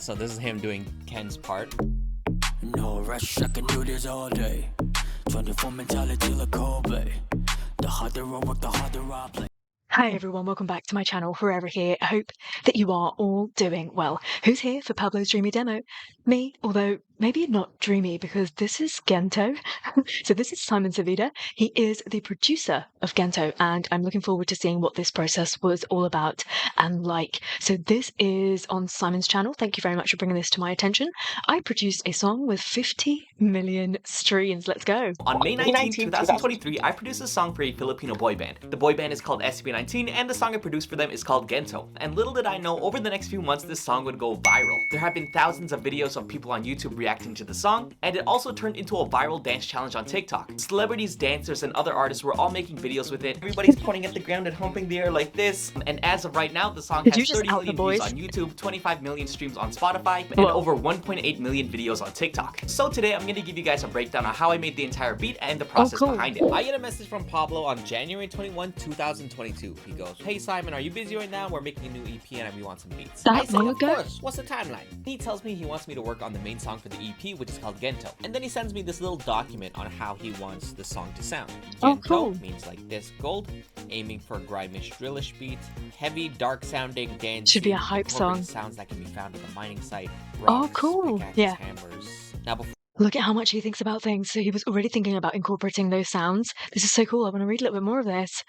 So this is him doing Ken's part. No rush, I can do this all day. 24 mentality like Kobe. The harder I work, the harder I play. Hi everyone, welcome back to my channel, Forever Here. I hope that you are all doing well. Who's here for Pablo's Dreamy demo? Me, although maybe not dreamy because this is Gento. So this is Simon SERVIDA. He is the producer of Gento and I'm looking forward to seeing what this process was all about and like. So this is on Simon's channel. Thank you very much for bringing this to my attention. I produced a song with 50 million streams. Let's go. On May 19, 2023, I produced a song for a Filipino boy band. The boy band is called SERVIDA, and the song I produced for them is called Gento. And little did I know, over the next few months this song would go viral. There have been thousands of videos of people on YouTube reacting to the song, and it also turned into a viral dance challenge on TikTok. Celebrities, dancers, and other artists were all making videos with it. Everybody's pointing at the ground and humping the air like this. And as of right now, the song has 30 million views on YouTube, 25 million streams on Spotify, and over 1.8 million videos on TikTok. So today I'm gonna give you guys a breakdown on how I made the entire beat and the process behind it. I get a message from Pablo on January 21, 2022. He goes, "Hey Simon, are you busy right now? We're making a new EP and we want some beats." I say, "Of course, what's the timeline?" He tells me he wants me to work on the main song for the EP, which is called Gento. And then he sends me this little document on how he wants the song to sound. Gento means like this: gold, aiming for a grimish drillish beat, heavy, dark sounding dance. Should be a hype song. Sounds that can be found at the mining site. Rocks, pickaxes, hammers. Now before Look at how much he thinks about things. So he was already thinking about incorporating those sounds. This is so cool. I want to read a little bit more of this.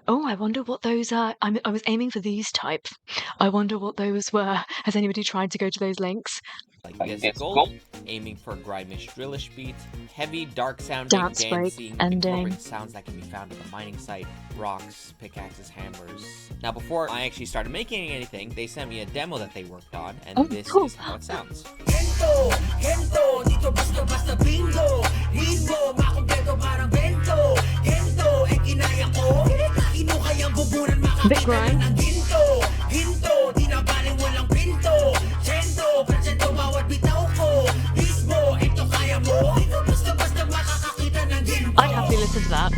Oh, I wonder what those are. I was aiming for these types. I wonder what those were. Has anybody tried to go to those links? Like this: gold, aiming for a grimish drillish beat, heavy, dark sounding, dancing, ending. Sounds that can be found at the mining site, rocks, pickaxes, hammers. Now before I actually started making anything, they sent me a demo that they worked on, and this is how it sounds. Gento, Gento, dito basta basta bingo. Ritmo, makumpleto parang bento. Gento, kinaya ko. Ino kayang bubunan makakita ng ginto. Ginto, di na baling walang pinto. Gento, presento bawat bitaw ko. Mismo, ito kaya mo. Dito basta basta makakakita ng ginto. I'd happily listen to that.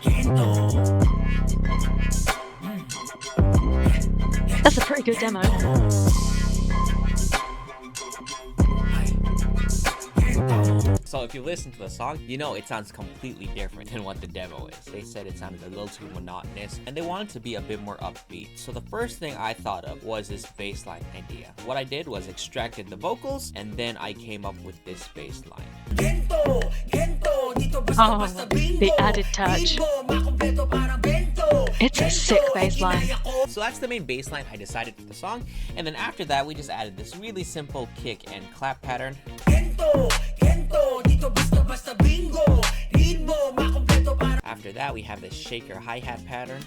Gento. That's a pretty good demo. So if you listen to the song, you know it sounds completely different than what the demo is. They said it sounded a little too monotonous and they wanted to be a bit more upbeat. So the first thing I thought of was this bass line idea. What I did was extracted the vocals and then I came up with this bass line. Oh, the added touch. It's a sick bass line. So that's the main bass line I decided for the song. And then after that, we just added this really simple kick and clap pattern. After that, we have this shaker hi-hat pattern.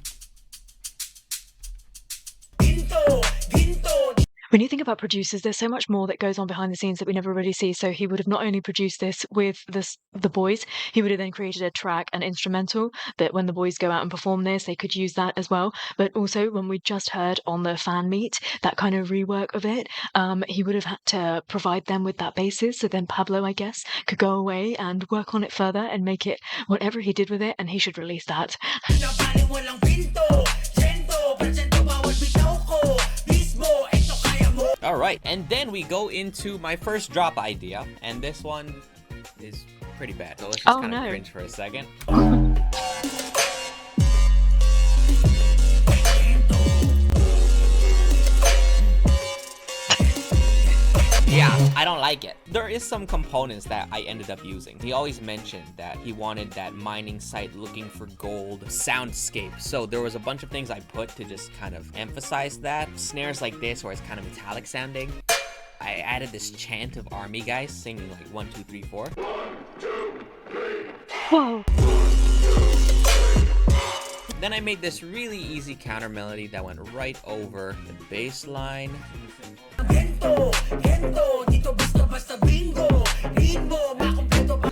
When you think about producers, there's so much more that goes on behind the scenes that we never really see. So he would have not only produced this with the boys, he would have then created a track, an instrumental, that when the boys go out and perform this, they could use that as well. But also, when we just heard on the fan meet, that kind of rework of it, he would have had to provide them with that basis. So then Pablo, I guess, could go away and work on it further and make it whatever he did with it, and he should release that. Alright, and then we go into my first drop idea, and this one is pretty bad. So let's just kind of cringe for a second. Yeah, I don't like it. There is some components that I ended up using. He always mentioned that he wanted that mining site looking for gold soundscape. So there was a bunch of things I put to just kind of emphasize that. Snares like this where it's kind of metallic sounding. I added this chant of army guys singing like 1, 2, 3, 4. 1, 2, 3. Whoa. Then I made this really easy counter melody that went right over the bass line.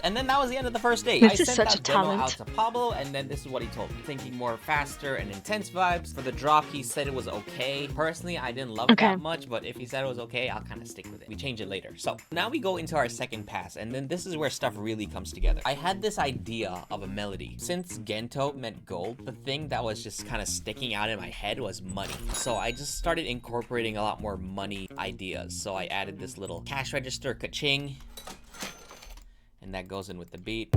And And then that was the end of the first date. This I is sent such that a demo talent. out to Pablo, and then this is what he told me. Thinking more faster and intense vibes. For the drop, he said it was okay. Personally, I didn't love it Okay. that much, but if he said it was okay, I'll kind of stick with it. We change it later. So now we go into our second pass, and then this is where stuff really comes together. I had this idea of a melody. Since Gento meant gold, the thing that was just kind of sticking out in my head was money. So I just started incorporating a lot more money ideas. So I added this little cash register ka-ching, and that goes in with the beat.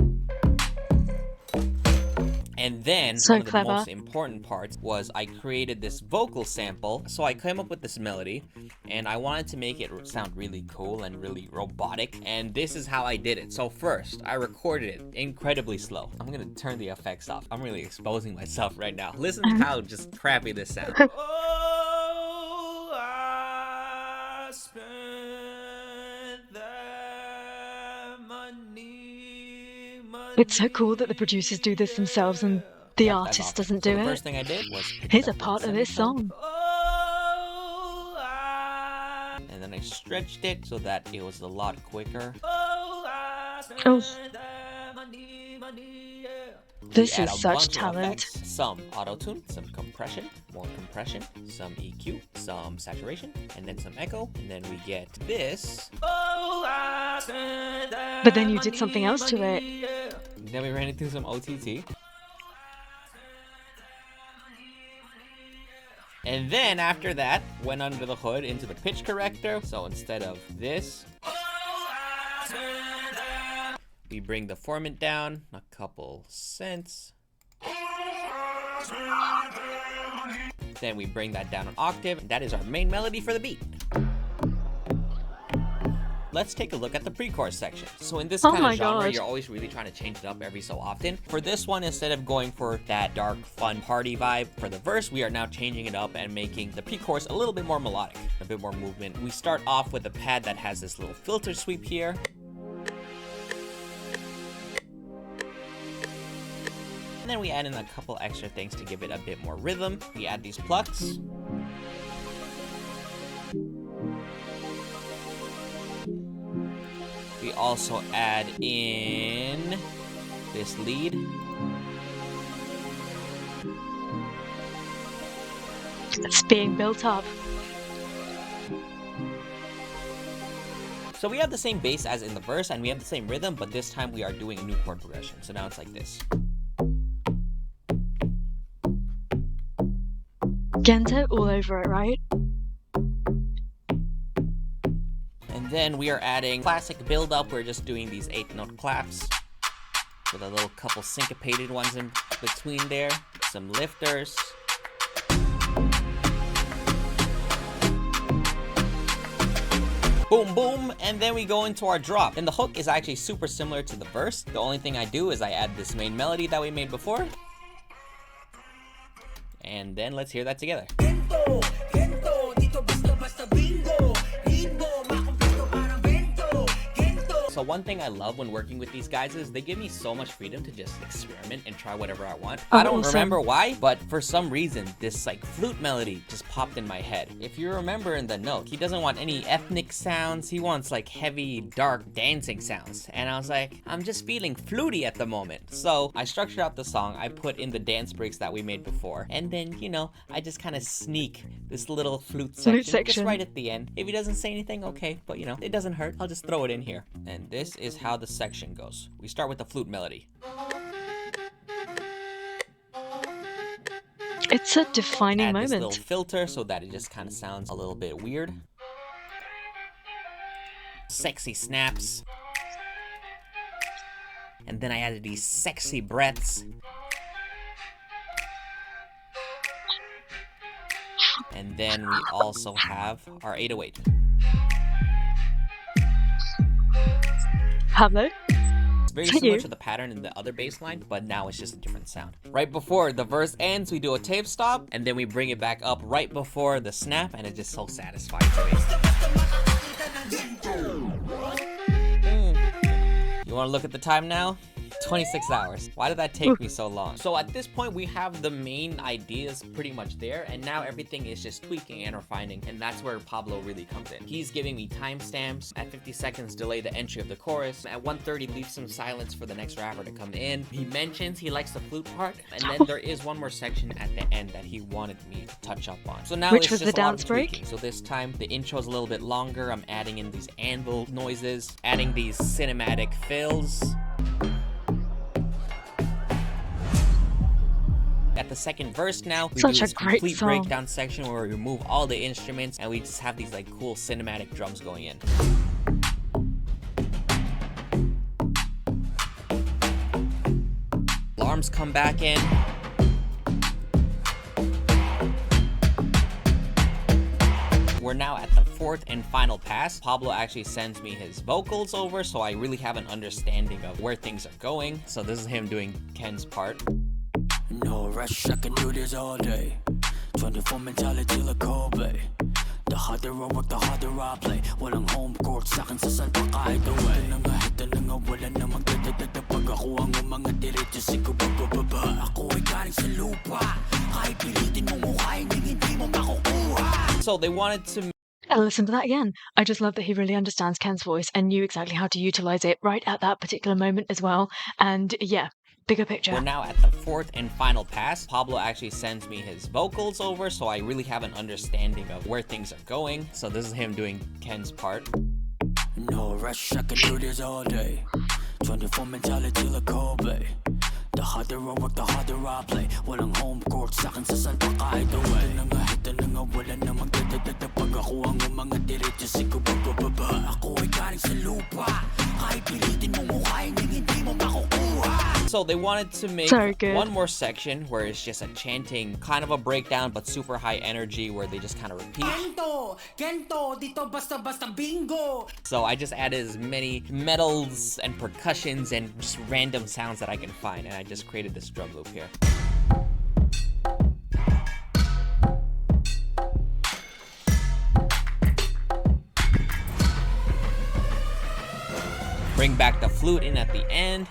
And then So one of the clever. most important parts was I created this vocal sample. So I came up with this melody, and I wanted to make it sound really cool and really robotic, and this is how I did it. So first, I recorded it incredibly slow. I'm gonna turn the effects off. I'm really exposing myself right now. Listen to how just crappy this sounds. Oh, I spent that money. It's so cool that the producers do this themselves and the That's artist awesome. doesn't So do the it. first thing I did was pick Here's a up part the of this semitone. song. And then I stretched it so that it was a lot quicker. Oh, this We add is a such bunch of talent. effects, some auto-tune, some compression, more compression, some EQ, some saturation, and then some echo, and then we get this. But then you did something else to it. Then we ran it through some OTT. And then after that, went under the hood into the pitch corrector. So instead of this, we bring the formant down a couple cents. Then we bring that down an octave. That is our main melody for the beat. Let's take a look at the pre-chorus section. So in this Oh kind my of genre, God. you're always really trying to change it up every so often. For this one, instead of going for that dark, fun party vibe for the verse, we are now changing it up and making the pre-chorus a little bit more melodic, a bit more movement. We start off with a pad that has this little filter sweep here. And then we add in a couple extra things to give it a bit more rhythm. We add these plucks. We also add in this lead. It's being built up. So we have the same bass as in the verse, and we have the same rhythm, but this time we are doing a new chord progression. So now it's like this. Gento all over it, right? And then we are adding classic build-up. We're just doing these 8-note claps with a little couple syncopated ones in between there. Some lifters. Boom, boom, and then we go into our drop. And the hook is actually super similar to the verse. The only thing I do is I add this main melody that we made before. And then let's hear that together. Gento, Gento, dito basta bingo. Read mo, makumpleto parang bento. Gento. So one thing I love when working with these guys is they give me so much freedom to just experiment and try whatever I want. Oh, I don't awesome. remember why, but for some reason, this like flute melody just popped in my head. If you remember in the note, he doesn't want any ethnic sounds. He wants like heavy, dark dancing sounds. And I was like, I'm just feeling flutey at the moment. So I structured out the song. I put in the dance breaks that we made before. And then, you know, I just kind of sneak this little flute section just section. right at the end. If he doesn't say anything, okay, but you know, it doesn't hurt. I'll just throw it in here. And this is how the section goes. We start with the flute melody. It's a defining Add this little moment. filter so that it just kind of sounds a little bit weird. Sexy snaps. And then I added these sexy breaths. And then we also have our 808. Pablo? It's very Thank similar you. to the pattern in the other bass line, but now it's just a different sound. Right before the verse ends, we do a tape stop, and then we bring it back up right before the snap, and it's just so satisfying to me. You wanna look at the time now? 26 hours. Why did that take me so long? So at this point, we have the main ideas pretty much there, and now everything is just tweaking and refining, and that's where Pablo really comes in. He's giving me timestamps. At 50 seconds, delay the entry of the chorus. At 1:30, leave some silence for the next rapper to come in. He mentions he likes the flute part, and then there is one more section at the end that he wanted me to touch up on. So now Which it's was just the a lot dance of break? tweaking. So this time, the intro's a little bit longer. I'm adding in these anvil noises, adding these cinematic fills. At the second verse now, we Such do a this great complete song. breakdown section where we remove all the instruments and we just have these like cool cinematic drums going in. Alarms come back in. We're now at the fourth and final pass. Pablo actually sends me his vocals over, so I really have an understanding of where things are going. So this is him doing Ken's part. No rush, I can do this all day. 24 mentality like Kobe. The harder I work, the harder I play. Walang home court sa'kin sa salpa kahit away. Hita na nga wala na magdadadada. Pag ako ang umanga diretso sigo bababa. Ako ay galing sa lupa. Kahit pilitin mo mukhain hindi mo makukuha. So they wanted to And listen to that again. I just love that he really understands Ken's voice and knew exactly how to utilize it right at that particular moment as well. And yeah, bigger picture. We're now at the fourth and final pass. Pablo actually sends me his vocals over, so I really have an understanding of where things are going. So this is him doing Ken's part. No rush, I can do this all day. 24 mentality like Kobe. The harder I work, the harder I play. Walang home court sa'kin sa salpa kahit away. Hita na nga wala na magdadadada. Pag ako ang umanga diretso sigo bababa. Ako ay galing sa lupa. Kahit pilitin mo mukhain hindi mo makukuha. So they wanted to make So good. one more section where it's just a chanting, kind of a breakdown, but super high energy where they just kind of repeat. Gento, Gento, dito basta bingo. So I just added as many metals and percussions and just random sounds that I can find, and I just created this drum loop here. Bring back the flute in at the end.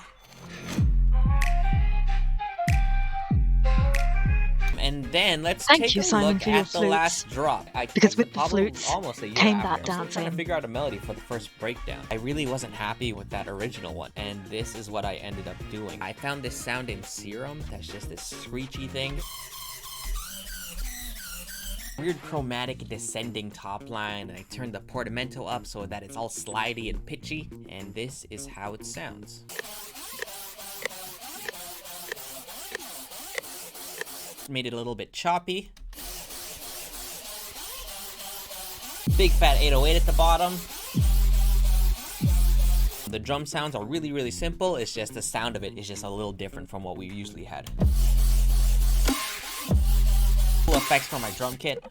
And then let's Thank take you, a Simon, look for your at the flutes. last drop. I Because texted with the Pablo flutes almost a year came after. that I'm still trying to dancing. figure out a melody for the first breakdown. I really wasn't happy with that original one, and this is what I ended up doing. I found this sound in Serum that's just this screechy thing. Weird chromatic descending top line, and I turned the portamento up so that it's all slidey and pitchy, and this is how it sounds. Made it a little bit choppy. Big fat 808 at the bottom. The drum sounds are really, really simple. It's just the sound of it is just a little different from what we usually had. Cool effects for my drum kit.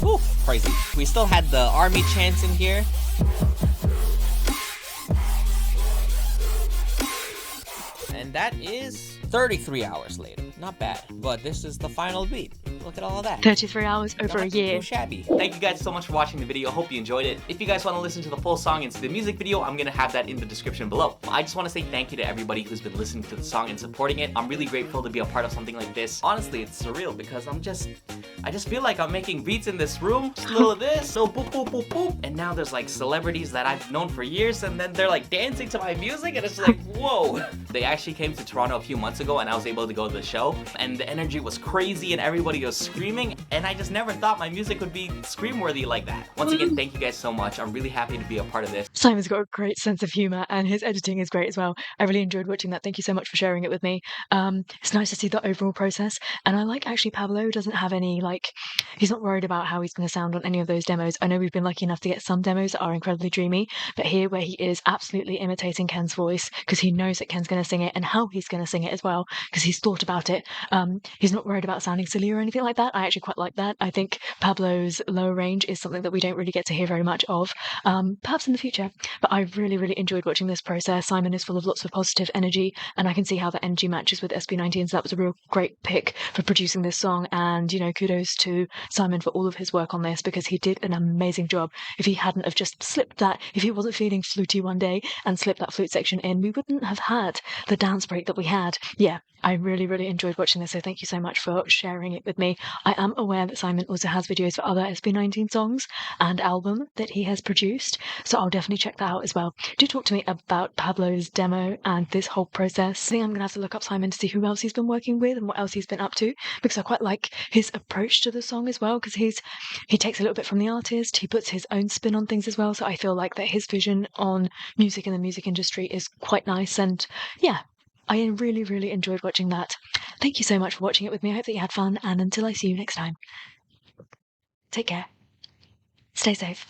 Woo, crazy. We still had the army chants in here. And that is 33 hours later. Not bad, but this is the final beat. Look at all of that. 33 hours over a Not year. too shabby. Thank you guys so much for watching the video. Hope you enjoyed it. If you guys want to listen to the full song and see the music video, I'm gonna have that in the description below. I just want to say thank you to everybody who's been listening to the song and supporting it. I'm really grateful to be a part of something like this. Honestly, it's surreal because I just feel like I'm making beats in this room. Just a little of this, little boop boop boop boop, and now there's like celebrities that I've known for years, and then they're like dancing to my music, and it's like whoa. They actually came to Toronto a few months ago, and I was able to go to the show, and the energy was crazy, and everybody was screaming, and I just never thought my music would be scream-worthy like that. Once again, thank you guys so much. I'm really happy to be a part of this. Simon's got a great sense of humour and his editing is great as well. I really enjoyed watching that. Thank you so much for sharing it with me. It's nice to see the overall process, and I like actually Pablo doesn't have any he's not worried about how he's going to sound on any of those demos. I know we've been lucky enough to get some demos that are incredibly dreamy, but here where he is absolutely imitating Ken's voice because he knows that Ken's going to sing it and how he's going to sing it as well because he's thought about it. He's not worried about sounding silly or anything like that. I actually quite like that. I think Pablo's lower range is something that we don't really get to hear very much of, perhaps in the future, but I really, really enjoyed watching this process. Simon is full of lots of positive energy, and I can see how that energy matches with SB19, so that was a real great pick for producing this song, and, you know, kudos kudos to Simon for all of his work on this, because he did an amazing job. If he hadn't have just slipped that, if he wasn't feeling fluty one day and slipped that flute section in, we wouldn't have had the dance break that we had. Yeah, I really, really enjoyed watching this, so thank you so much for sharing it with me. I am aware that Simon also has videos for other SB19 songs and album that he has produced, so I'll definitely check that out as well. Do talk to me about Pablo's demo and this whole process. I think I'm going to have to look up Simon to see who else he's been working with and what else he's been up to, because I quite like his approach to the song as well, because he takes a little bit from the artist, he puts his own spin on things as well, so I feel like that his vision on music and the music industry is quite nice, and yeah, I really, really enjoyed watching that. Thank you so much for watching it with me. I hope that you had fun, and until I see you next time, take care. Stay safe.